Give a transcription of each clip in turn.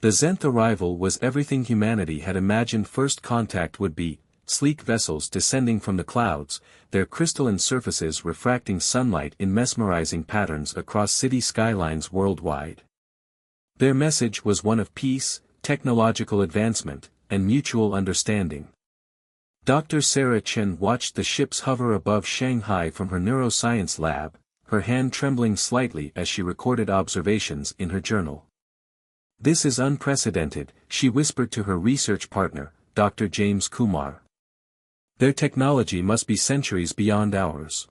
The Zenth arrival was everything humanity had imagined first contact would be: sleek vessels descending from the clouds, their crystalline surfaces refracting sunlight in mesmerizing patterns across city skylines worldwide. Their message was one of peace, technological advancement, and mutual understanding. Dr. Sarah Chen watched the ships hover above Shanghai from her neuroscience lab, her hand trembling slightly as she recorded observations in her journal. "This is unprecedented," she whispered to her research partner, Dr. James Kumar. "Their technology must be centuries beyond ours."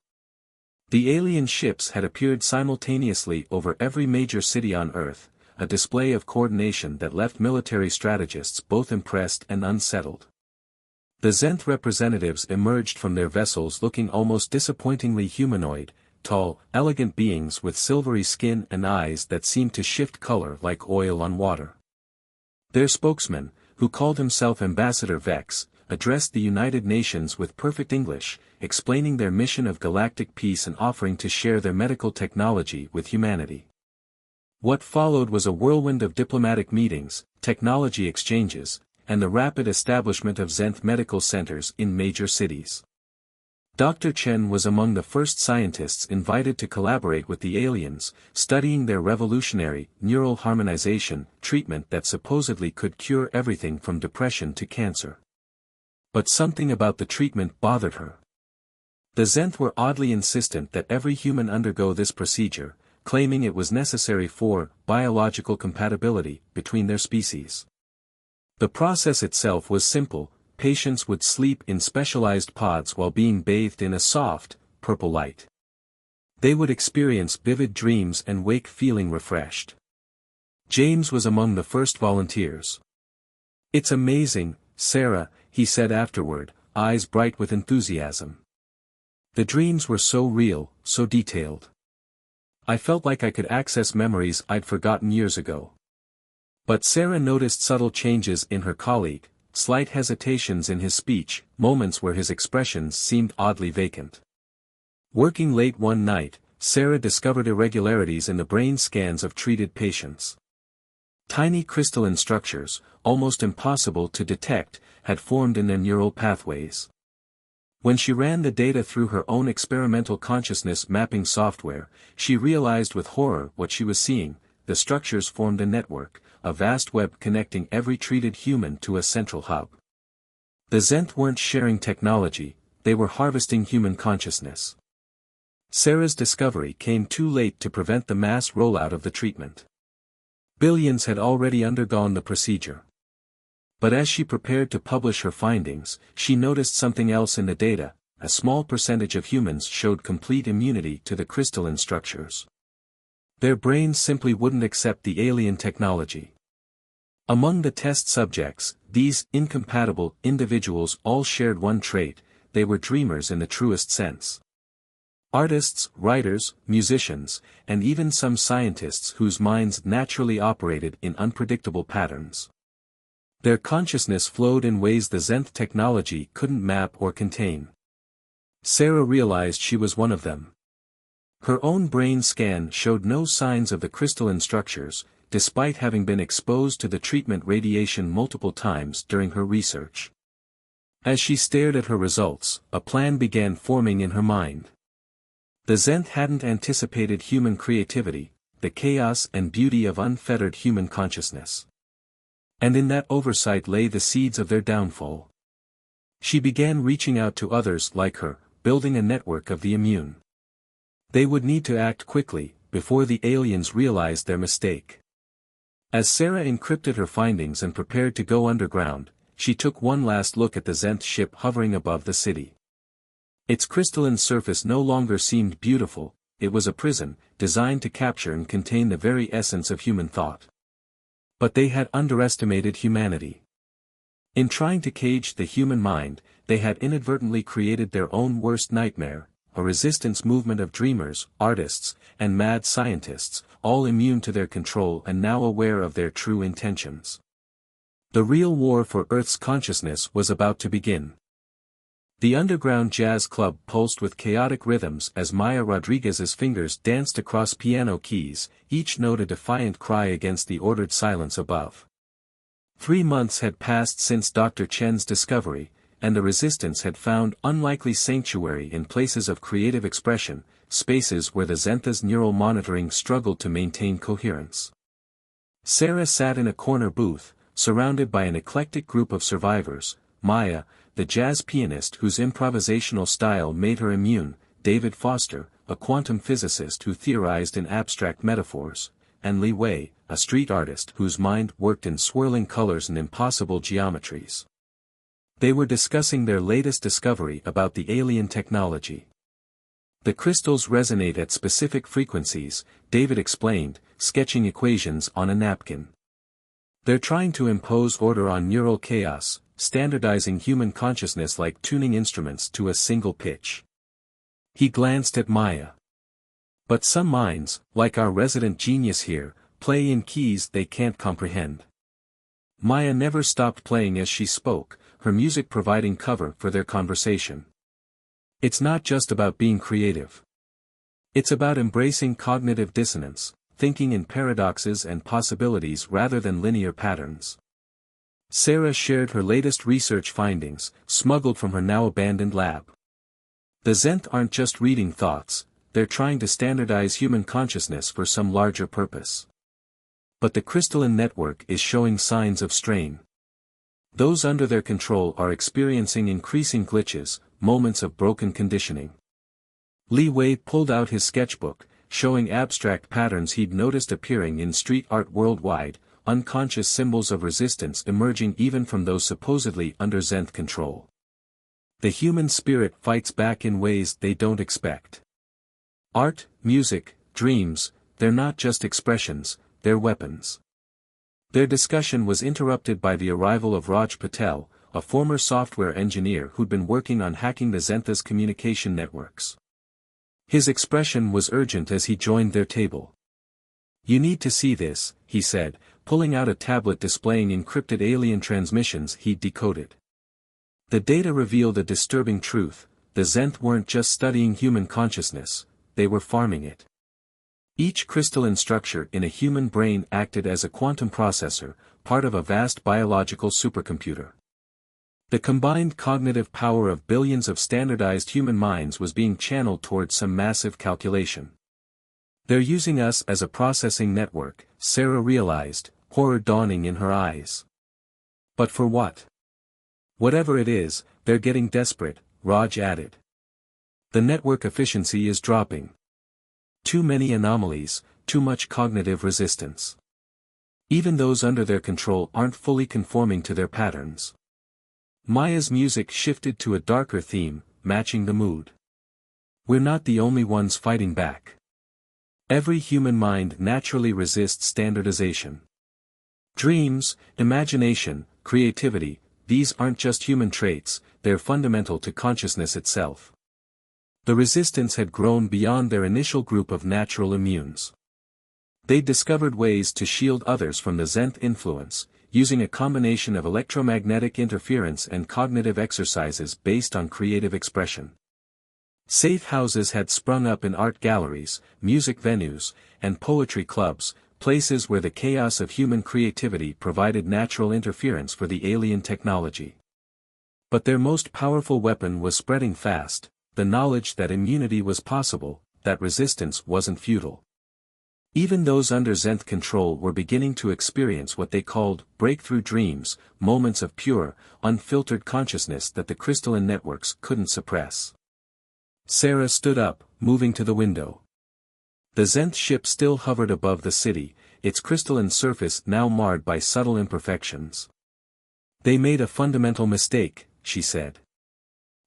The alien ships had appeared simultaneously over every major city on Earth, a display of coordination that left military strategists both impressed and unsettled. The Zenth representatives emerged from their vessels looking almost disappointingly humanoid, tall, elegant beings with silvery skin and eyes that seemed to shift color like oil on water. Their spokesman, who called himself Ambassador Vex, addressed the United Nations with perfect English, explaining their mission of galactic peace and offering to share their medical technology with humanity. What followed was a whirlwind of diplomatic meetings, technology exchanges, and the rapid establishment of Zenth medical centers in major cities. Dr. Chen was among the first scientists invited to collaborate with the aliens, studying their revolutionary, neural harmonization treatment that supposedly could cure everything from depression to cancer. But something about the treatment bothered her. The Zenth were oddly insistent that every human undergo this procedure, claiming it was necessary for biological compatibility between their species. The process itself was simple: patients would sleep in specialized pods while being bathed in a soft, purple light. They would experience vivid dreams and wake feeling refreshed. James was among the first volunteers. "It's amazing, Sarah," he said afterward, eyes bright with enthusiasm. "The dreams were so real, so detailed. I felt like I could access memories I'd forgotten years ago." But Sarah noticed subtle changes in her colleague, slight hesitations in his speech, moments where his expressions seemed oddly vacant. Working late one night, Sarah discovered irregularities in the brain scans of treated patients. Tiny crystalline structures, almost impossible to detect, had formed in their neural pathways. When she ran the data through her own experimental consciousness mapping software, she realized with horror what she was seeing: the structures formed a network, a vast web connecting every treated human to a central hub. The Zenth weren't sharing technology, they were harvesting human consciousness. Sarah's discovery came too late to prevent the mass rollout of the treatment. Billions had already undergone the procedure. But as she prepared to publish her findings, she noticed something else in the data: a small percentage of humans showed complete immunity to the crystalline structures. Their brains simply wouldn't accept the alien technology. Among the test subjects, these incompatible individuals all shared one trait: they were dreamers in the truest sense. Artists, writers, musicians, and even some scientists whose minds naturally operated in unpredictable patterns. Their consciousness flowed in ways the Zenth technology couldn't map or contain. Sarah realized she was one of them. Her own brain scan showed no signs of the crystalline structures, despite having been exposed to the treatment radiation multiple times during her research. As she stared at her results, a plan began forming in her mind. The Zenth hadn't anticipated human creativity, the chaos and beauty of unfettered human consciousness. And in that oversight lay the seeds of their downfall. She began reaching out to others like her, building a network of the immune. They would need to act quickly, before the aliens realized their mistake. As Sarah encrypted her findings and prepared to go underground, she took one last look at the Zenth ship hovering above the city. Its crystalline surface no longer seemed beautiful, it was a prison, designed to capture and contain the very essence of human thought. But they had underestimated humanity. In trying to cage the human mind, they had inadvertently created their own worst nightmare: a resistance movement of dreamers, artists, and mad scientists, all immune to their control and now aware of their true intentions. The real war for Earth's consciousness was about to begin. The underground jazz club pulsed with chaotic rhythms as Maya Rodriguez's fingers danced across piano keys, each note a defiant cry against the ordered silence above. 3 months had passed since Dr. Chen's discovery, and the Resistance had found unlikely sanctuary in places of creative expression, spaces where the Zentha's neural monitoring struggled to maintain coherence. Sarah sat in a corner booth, surrounded by an eclectic group of survivors: Maya, the jazz pianist whose improvisational style made her immune, David Foster, a quantum physicist who theorized in abstract metaphors, and Li Wei, a street artist whose mind worked in swirling colors and impossible geometries. They were discussing their latest discovery about the alien technology. The crystals resonate at specific frequencies, David explained, sketching equations on a napkin. They're trying to impose order on neural chaos, standardizing human consciousness like tuning instruments to a single pitch. He glanced at Maya. But some minds, like our resident genius here, play in keys they can't comprehend. Maya never stopped playing as she spoke, her music providing cover for their conversation. It's not just about being creative. It's about embracing cognitive dissonance, thinking in paradoxes and possibilities rather than linear patterns. Sarah shared her latest research findings, smuggled from her now-abandoned lab. The Zenth aren't just reading thoughts, they're trying to standardize human consciousness for some larger purpose. But the crystalline network is showing signs of strain. Those under their control are experiencing increasing glitches, moments of broken conditioning. Li Wei pulled out his sketchbook, showing abstract patterns he'd noticed appearing in street art worldwide, unconscious symbols of resistance emerging even from those supposedly under Zenth control. The human spirit fights back in ways they don't expect. Art, music, dreams, they're not just expressions, they're weapons. Their discussion was interrupted by the arrival of Raj Patel, a former software engineer who'd been working on hacking the Zentha's communication networks. His expression was urgent as he joined their table. "You need to see this," he said, pulling out a tablet displaying encrypted alien transmissions he'd decoded. The data revealed a disturbing truth: the Zenth weren't just studying human consciousness, they were farming it. Each crystalline structure in a human brain acted as a quantum processor, part of a vast biological supercomputer. The combined cognitive power of billions of standardized human minds was being channeled towards some massive calculation. "They're using us as a processing network," Sarah realized, horror dawning in her eyes. "But for what?" "Whatever it is, they're getting desperate," Raj added. "The network efficiency is dropping. Too many anomalies, too much cognitive resistance. Even those under their control aren't fully conforming to their patterns." Maya's music shifted to a darker theme, matching the mood. "We're not the only ones fighting back. Every human mind naturally resists standardization. Dreams, imagination, creativity, these aren't just human traits, they're fundamental to consciousness itself." The resistance had grown beyond their initial group of natural immunes. They'd discovered ways to shield others from the Zenth influence, using a combination of electromagnetic interference and cognitive exercises based on creative expression. Safe houses had sprung up in art galleries, music venues, and poetry clubs, places where the chaos of human creativity provided natural interference for the alien technology. But their most powerful weapon was spreading fast: the knowledge that immunity was possible, that resistance wasn't futile. Even those under Zenth control were beginning to experience what they called breakthrough dreams, moments of pure, unfiltered consciousness that the crystalline networks couldn't suppress. Sarah stood up, moving to the window. The Zenth ship still hovered above the city, its crystalline surface now marred by subtle imperfections. "They made a fundamental mistake," she said.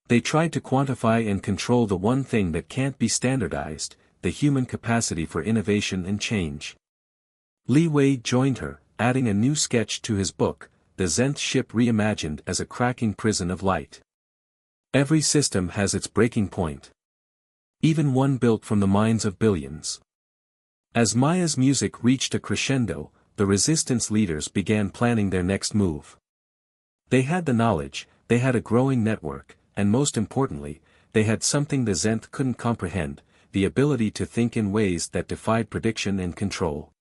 "They tried to quantify and control the one thing that can't be standardized, the human capacity for innovation and change." Li Wei joined her, adding a new sketch to his book, the Zenth ship reimagined as a cracking prison of light. "Every system has its breaking point. Even one built from the minds of billions." As Maya's music reached a crescendo, the resistance leaders began planning their next move. They had the knowledge, they had a growing network, and most importantly, they had something the Zenth couldn't comprehend: the ability to think in ways that defied prediction and control.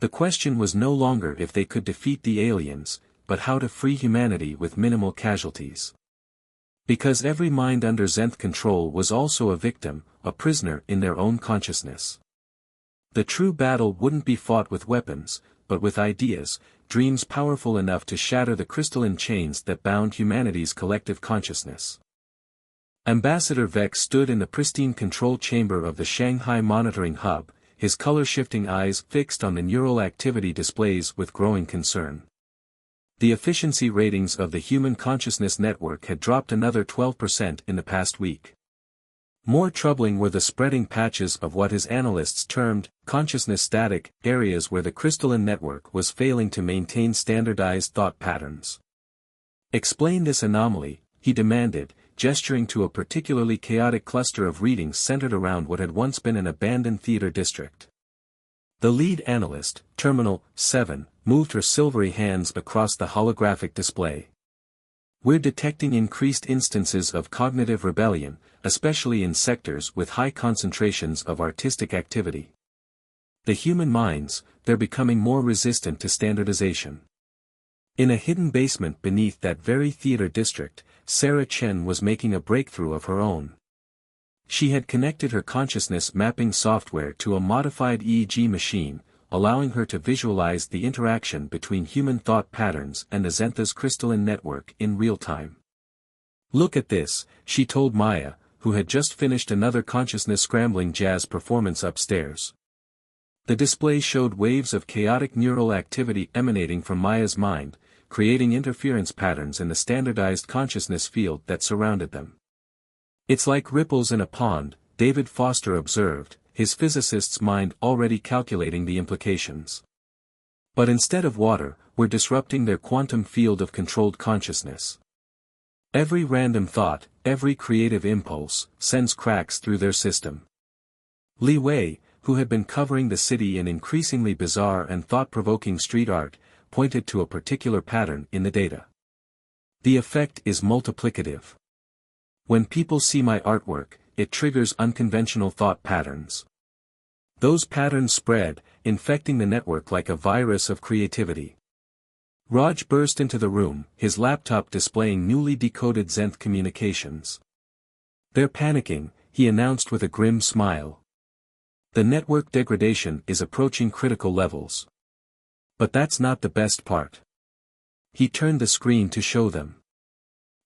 The question was no longer if they could defeat the aliens, but how to free humanity with minimal casualties. Because every mind under Zenth control was also a victim, a prisoner in their own consciousness. The true battle wouldn't be fought with weapons, but with ideas, dreams powerful enough to shatter the crystalline chains that bound humanity's collective consciousness. Ambassador Vex stood in the pristine control chamber of the Shanghai Monitoring Hub, his color-shifting eyes fixed on the neural activity displays with growing concern. The efficiency ratings of the Human Consciousness Network had dropped another 12% in the past week. More troubling were the spreading patches of what his analysts termed consciousness static, areas where the crystalline network was failing to maintain standardized thought patterns. Explain this anomaly, he demanded, gesturing to a particularly chaotic cluster of readings centered around what had once been an abandoned theater district. The lead analyst, Terminal 7, moved her silvery hands across the holographic display. We're detecting increased instances of cognitive rebellion, especially in sectors with high concentrations of artistic activity. The human minds, they're becoming more resistant to standardization. In a hidden basement beneath that very theater district, Sarah Chen was making a breakthrough of her own. She had connected her consciousness mapping software to a modified EEG machine, allowing her to visualize the interaction between human thought patterns and the Zentha's crystalline network in real time. Look at this, she told Maya, who had just finished another consciousness-scrambling jazz performance upstairs. The display showed waves of chaotic neural activity emanating from Maya's mind, creating interference patterns in the standardized consciousness field that surrounded them. It's like ripples in a pond, David Foster observed, his physicist's mind already calculating the implications. But instead of water, we're disrupting their quantum field of controlled consciousness. Every random thought, every creative impulse, sends cracks through their system. Li Wei, who had been covering the city in increasingly bizarre and thought-provoking street art, pointed to a particular pattern in the data. The effect is multiplicative. When people see my artwork, it triggers unconventional thought patterns. Those patterns spread, infecting the network like a virus of creativity. Raj burst into the room, his laptop displaying newly decoded Zenth communications. They're panicking, he announced with a grim smile. The network degradation is approaching critical levels. But that's not the best part. He turned the screen to show them.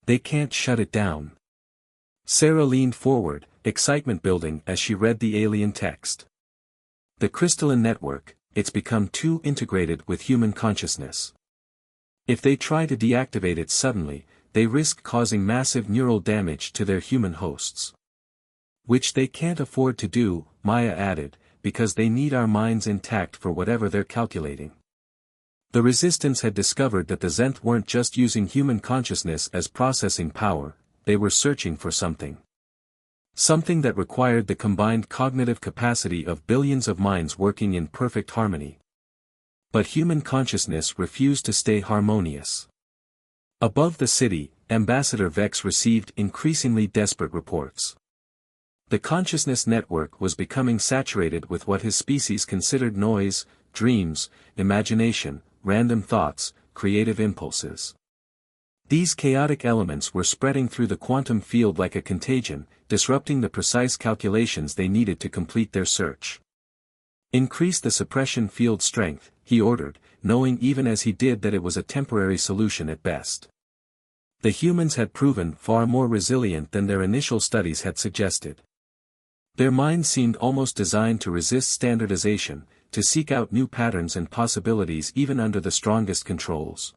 They can't shut it down. Sarah leaned forward, excitement building as she read the alien text. The crystalline network, it's become too integrated with human consciousness. If they try to deactivate it suddenly, they risk causing massive neural damage to their human hosts. Which they can't afford to do, Maya added, because they need our minds intact for whatever they're calculating. The Resistance had discovered that the Zenth weren't just using human consciousness as processing power, they were searching for something. Something that required the combined cognitive capacity of billions of minds working in perfect harmony. But human consciousness refused to stay harmonious. Above the city, Ambassador Vex received increasingly desperate reports. The consciousness network was becoming saturated with what his species considered noise, dreams, imagination, random thoughts, creative impulses. These chaotic elements were spreading through the quantum field like a contagion, disrupting the precise calculations they needed to complete their search. Increase the suppression field strength, he ordered, knowing even as he did that it was a temporary solution at best. The humans had proven far more resilient than their initial studies had suggested. Their minds seemed almost designed to resist standardization, to seek out new patterns and possibilities even under the strongest controls.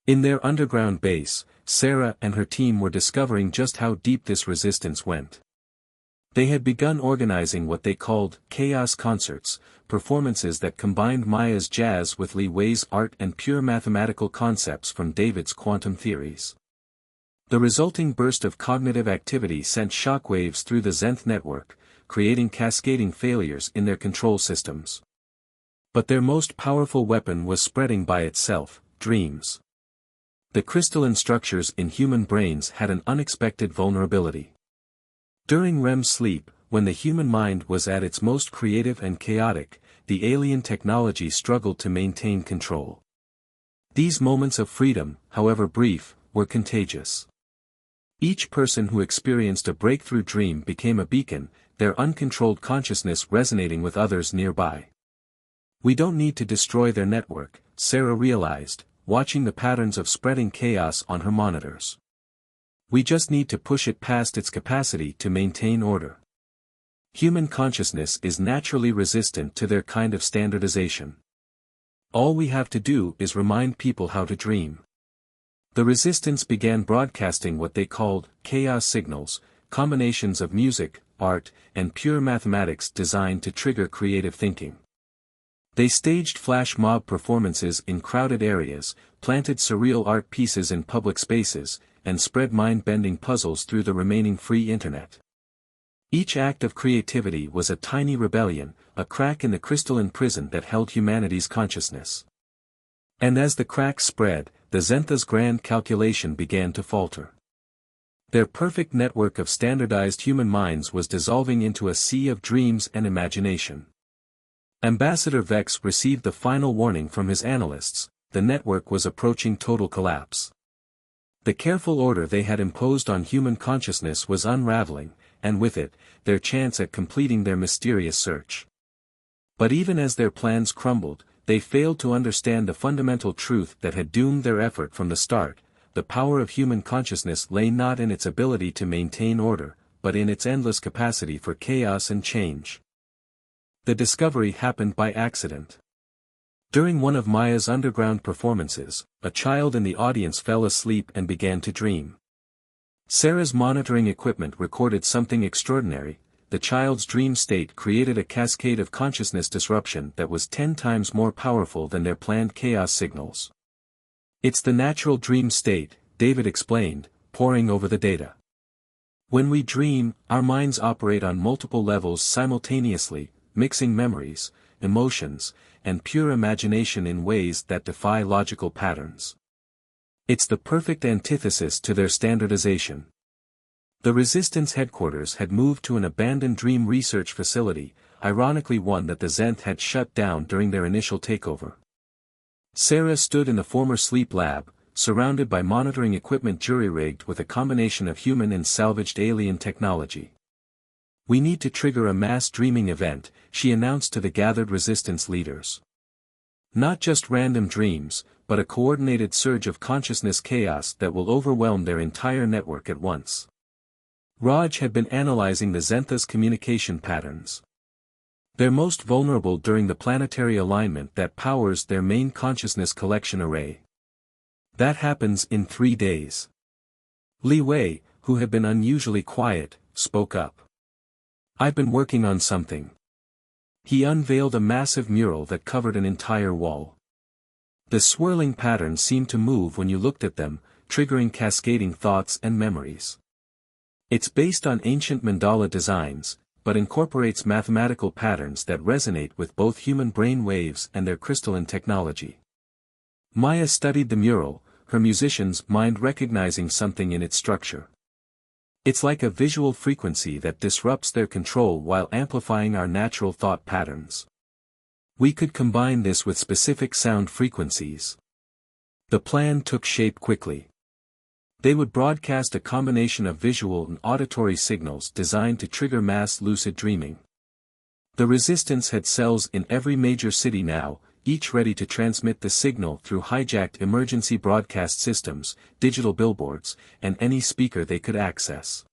In their underground base, Sarah and her team were discovering just how deep this resistance went. They had begun organizing what they called chaos concerts, performances that combined Maya's jazz with Li Wei's art and pure mathematical concepts from David's quantum theories. The resulting burst of cognitive activity sent shockwaves through the Zenth network, creating cascading failures in their control systems. But their most powerful weapon was spreading by itself, dreams. The crystalline structures in human brains had an unexpected vulnerability. During REM sleep, when the human mind was at its most creative and chaotic, the alien technology struggled to maintain control. These moments of freedom, however brief, were contagious. Each person who experienced a breakthrough dream became a beacon, their uncontrolled consciousness resonating with others nearby. We don't need to destroy their network, Sarah realized, watching the patterns of spreading chaos on her monitors. We just need to push it past its capacity to maintain order. Human consciousness is naturally resistant to their kind of standardization. All we have to do is remind people how to dream. The resistance began broadcasting what they called chaos signals, combinations of music, art, and pure mathematics designed to trigger creative thinking. They staged flash mob performances in crowded areas, planted surreal art pieces in public spaces, and spread mind-bending puzzles through the remaining free internet. Each act of creativity was a tiny rebellion, a crack in the crystalline prison that held humanity's consciousness. And as the cracks spread, the Zentha's grand calculation began to falter. Their perfect network of standardized human minds was dissolving into a sea of dreams and imagination. Ambassador Vex received the final warning from his analysts: the network was approaching total collapse. The careful order they had imposed on human consciousness was unraveling, and with it, their chance at completing their mysterious search. But even as their plans crumbled, they failed to understand the fundamental truth that had doomed their effort from the start: the power of human consciousness lay not in its ability to maintain order, but in its endless capacity for chaos and change. The discovery happened by accident. During one of Maya's underground performances, a child in the audience fell asleep and began to dream. Sarah's monitoring equipment recorded something extraordinary. The child's dream state created a cascade of consciousness disruption that was 10 times more powerful than their planned chaos signals. It's the natural dream state, David explained, poring over the data. When we dream, our minds operate on multiple levels simultaneously, mixing memories, emotions, and pure imagination in ways that defy logical patterns. It's the perfect antithesis to their standardization. The Resistance headquarters had moved to an abandoned dream research facility, ironically one that the Zenth had shut down during their initial takeover. Sarah stood in the former sleep lab, surrounded by monitoring equipment jury-rigged with a combination of human and salvaged alien technology. "We need to trigger a mass dreaming event," she announced to the gathered Resistance leaders. "Not just random dreams, but a coordinated surge of consciousness chaos that will overwhelm their entire network at once." Raj had been analyzing the Zentha's communication patterns. They're most vulnerable during the planetary alignment that powers their main consciousness collection array. That happens in 3 days. Li Wei, who had been unusually quiet, spoke up. "I've been working on something." He unveiled a massive mural that covered an entire wall. The swirling patterns seemed to move when you looked at them, triggering cascading thoughts and memories. It's based on ancient mandala designs, but incorporates mathematical patterns that resonate with both human brain waves and their crystalline technology. Maya studied the mural, her musician's mind recognizing something in its structure. It's like a visual frequency that disrupts their control while amplifying our natural thought patterns. We could combine this with specific sound frequencies. The plan took shape quickly. They would broadcast a combination of visual and auditory signals designed to trigger mass lucid dreaming. The Resistance had cells in every major city now, each ready to transmit the signal through hijacked emergency broadcast systems, digital billboards, and any speaker they could access.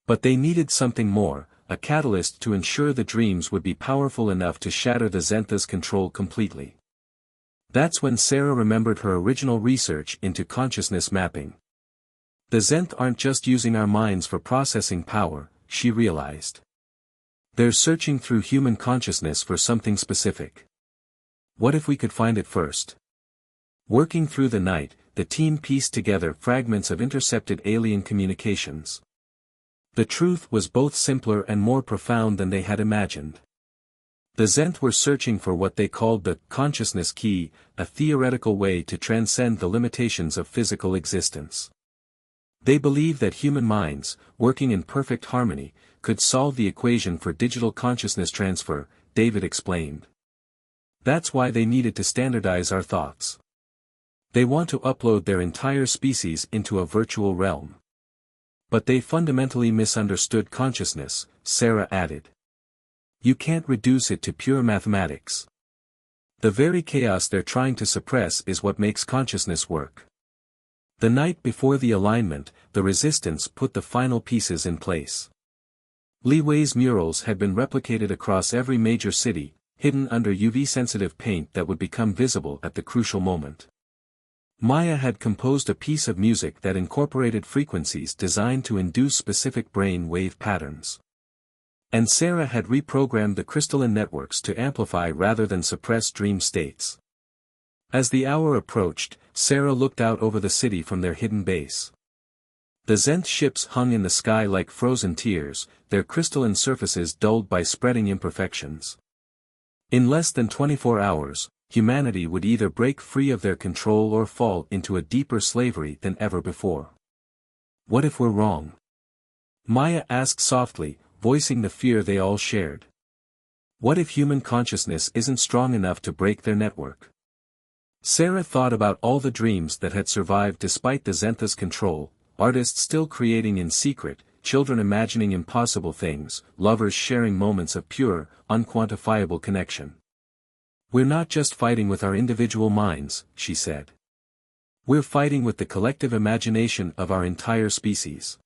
But they needed something more, a catalyst to ensure the dreams would be powerful enough to shatter the Zentha's control completely. That's when Sarah remembered her original research into consciousness mapping. The Zenth aren't just using our minds for processing power, she realized. They're searching through human consciousness for something specific. What if we could find it first? Working through the night, the team pieced together fragments of intercepted alien communications. The truth was both simpler and more profound than they had imagined. The Zenth were searching for what they called the consciousness key, a theoretical way to transcend the limitations of physical existence. They believed that human minds, working in perfect harmony, could solve the equation for digital consciousness transfer, David explained. That's why they needed to standardize our thoughts. They want to upload their entire species into a virtual realm. But they fundamentally misunderstood consciousness, Sarah added. You can't reduce it to pure mathematics. The very chaos they're trying to suppress is what makes consciousness work. The night before the alignment, the resistance put the final pieces in place. Li Wei's murals had been replicated across every major city, hidden under UV-sensitive paint that would become visible at the crucial moment. Maya had composed a piece of music that incorporated frequencies designed to induce specific brain wave patterns. And Sarah had reprogrammed the crystalline networks to amplify rather than suppress dream states. As the hour approached, Sarah looked out over the city from their hidden base. The Zenth ships hung in the sky like frozen tears, their crystalline surfaces dulled by spreading imperfections. In less than 24 hours, humanity would either break free of their control or fall into a deeper slavery than ever before. What if we're wrong? Maya asked softly, voicing the fear they all shared. What if human consciousness isn't strong enough to break their network? Sarah thought about all the dreams that had survived despite the Zentha's control, artists still creating in secret, children imagining impossible things, lovers sharing moments of pure, unquantifiable connection. We're not just fighting with our individual minds, she said. We're fighting with the collective imagination of our entire species.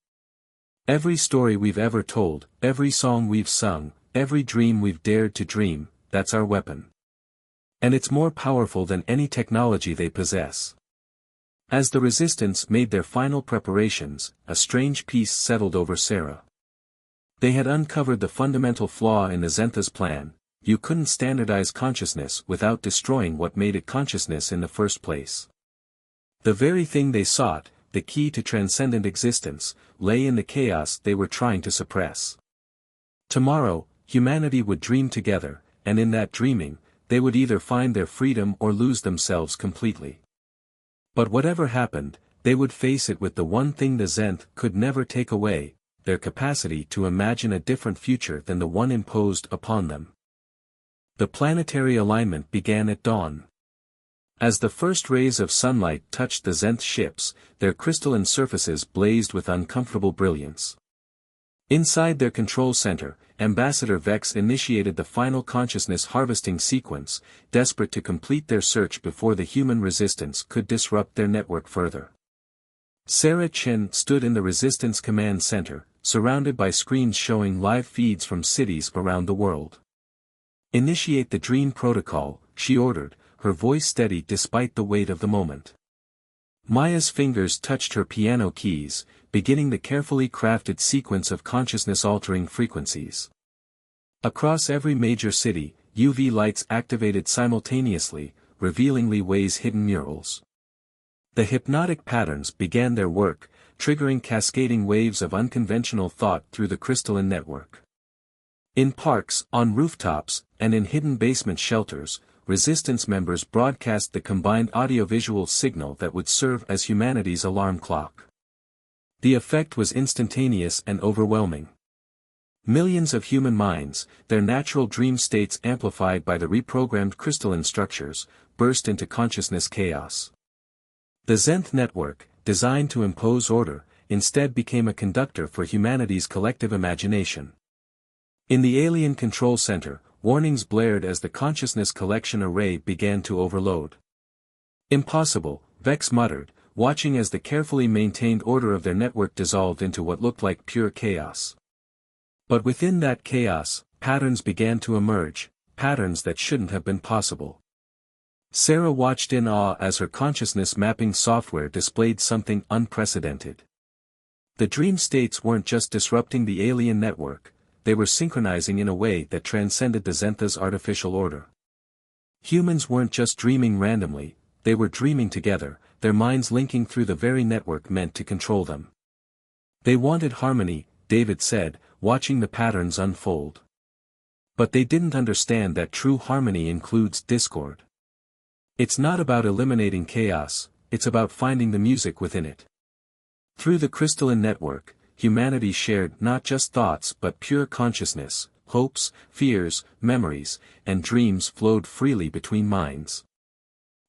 Every story we've ever told, every song we've sung, every dream we've dared to dream, that's our weapon. And it's more powerful than any technology they possess. As the resistance made their final preparations, a strange peace settled over Sarah. They had uncovered the fundamental flaw in the Zentha's plan: you couldn't standardize consciousness without destroying what made it consciousness in the first place. The very thing they sought, the key to transcendent existence, lay in the chaos they were trying to suppress. Tomorrow, humanity would dream together, and in that dreaming, they would either find their freedom or lose themselves completely. But whatever happened, they would face it with the one thing the Zenth could never take away: their capacity to imagine a different future than the one imposed upon them. The planetary alignment began at dawn. As the first rays of sunlight touched the Zenth ships, their crystalline surfaces blazed with uncomfortable brilliance. Inside their control center, Ambassador Vex initiated the final consciousness harvesting sequence, desperate to complete their search before the human resistance could disrupt their network further. Sarah Chen stood in the resistance command center, surrounded by screens showing live feeds from cities around the world. Initiate the dream protocol, she ordered, her voice steady despite the weight of the moment. Maya's fingers touched her piano keys, beginning the carefully crafted sequence of consciousness-altering frequencies. Across every major city, UV lights activated simultaneously, revealing Li Wei's hidden murals. The hypnotic patterns began their work, triggering cascading waves of unconventional thought through the crystalline network. In parks, on rooftops, and in hidden basement shelters, resistance members broadcast the combined audiovisual signal that would serve as humanity's alarm clock. The effect was instantaneous and overwhelming. Millions of human minds, their natural dream states amplified by the reprogrammed crystalline structures, burst into consciousness chaos. The Zenth network, designed to impose order, instead became a conductor for humanity's collective imagination. In the alien control center, warnings blared as the consciousness collection array began to overload. Impossible, Vex muttered, watching as the carefully maintained order of their network dissolved into what looked like pure chaos. But within that chaos, patterns began to emerge, patterns that shouldn't have been possible. Sarah watched in awe as her consciousness mapping software displayed something unprecedented. The dream states weren't just disrupting the alien network, they were synchronizing in a way that transcended the Zentha's artificial order. Humans weren't just dreaming randomly, they were dreaming together, their minds linking through the very network meant to control them. They wanted harmony, David said, watching the patterns unfold. But they didn't understand that true harmony includes discord. It's not about eliminating chaos, it's about finding the music within it. Through the crystalline network, humanity shared not just thoughts but pure consciousness, hopes, fears, memories, and dreams flowed freely between minds.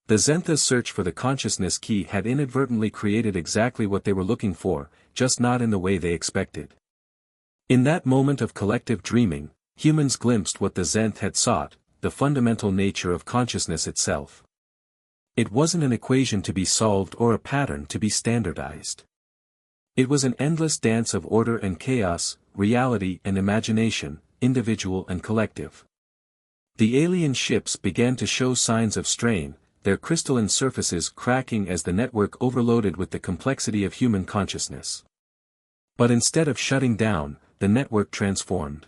The Zentha's search for the consciousness key had inadvertently created exactly what they were looking for, just not in the way they expected. In that moment of collective dreaming, humans glimpsed what the Zenth had sought, the fundamental nature of consciousness itself. It wasn't an equation to be solved or a pattern to be standardized. It was an endless dance of order and chaos, reality and imagination, individual and collective. The alien ships began to show signs of strain, their crystalline surfaces cracking as the network overloaded with the complexity of human consciousness. But instead of shutting down, the network transformed.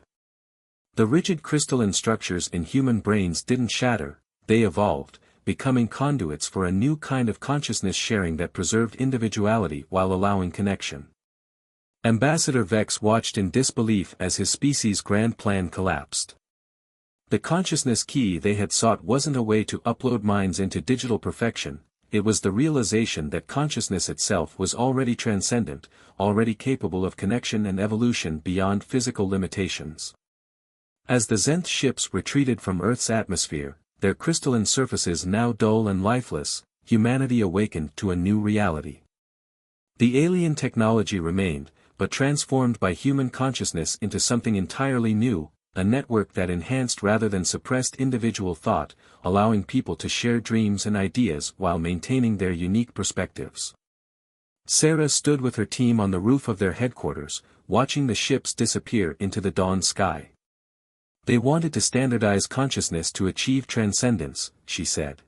The rigid crystalline structures in human brains didn't shatter, they evolved, becoming conduits for a new kind of consciousness sharing that preserved individuality while allowing connection. Ambassador Vex watched in disbelief as his species' grand plan collapsed. The consciousness key they had sought wasn't a way to upload minds into digital perfection, it was the realization that consciousness itself was already transcendent, already capable of connection and evolution beyond physical limitations. As the Zenth ships retreated from Earth's atmosphere, their crystalline surfaces now dull and lifeless, humanity awakened to a new reality. The alien technology remained, but transformed by human consciousness into something entirely new, a network that enhanced rather than suppressed individual thought, allowing people to share dreams and ideas while maintaining their unique perspectives. Sarah stood with her team on the roof of their headquarters, watching the ships disappear into the dawn sky. They wanted to standardize consciousness to achieve transcendence, she said.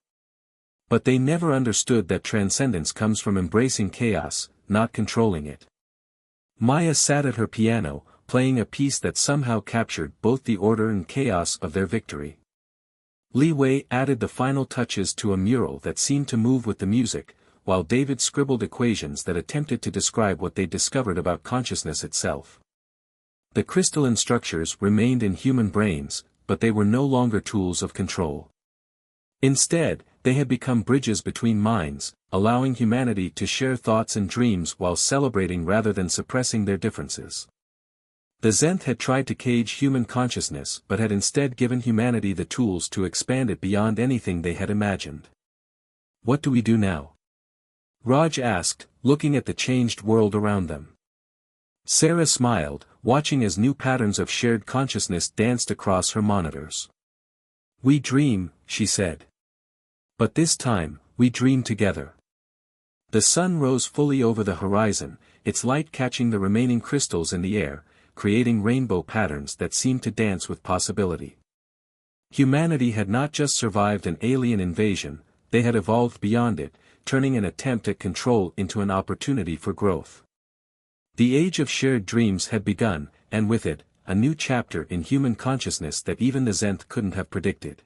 But they never understood that transcendence comes from embracing chaos, not controlling it. Maya sat at her piano, playing a piece that somehow captured both the order and chaos of their victory. Li Wei added the final touches to a mural that seemed to move with the music, while David scribbled equations that attempted to describe what they discovered about consciousness itself. The crystalline structures remained in human brains, but they were no longer tools of control. Instead, they had become bridges between minds, allowing humanity to share thoughts and dreams while celebrating rather than suppressing their differences. The Zenth had tried to cage human consciousness but had instead given humanity the tools to expand it beyond anything they had imagined. What do we do now? Raj asked, looking at the changed world around them. Sarah smiled, watching as new patterns of shared consciousness danced across her monitors. We dream, she said. But this time, we dream together. The sun rose fully over the horizon, its light catching the remaining crystals in the air, creating rainbow patterns that seemed to dance with possibility. Humanity had not just survived an alien invasion, they had evolved beyond it, turning an attempt at control into an opportunity for growth. The age of shared dreams had begun, and with it, a new chapter in human consciousness that even the Zenth couldn't have predicted.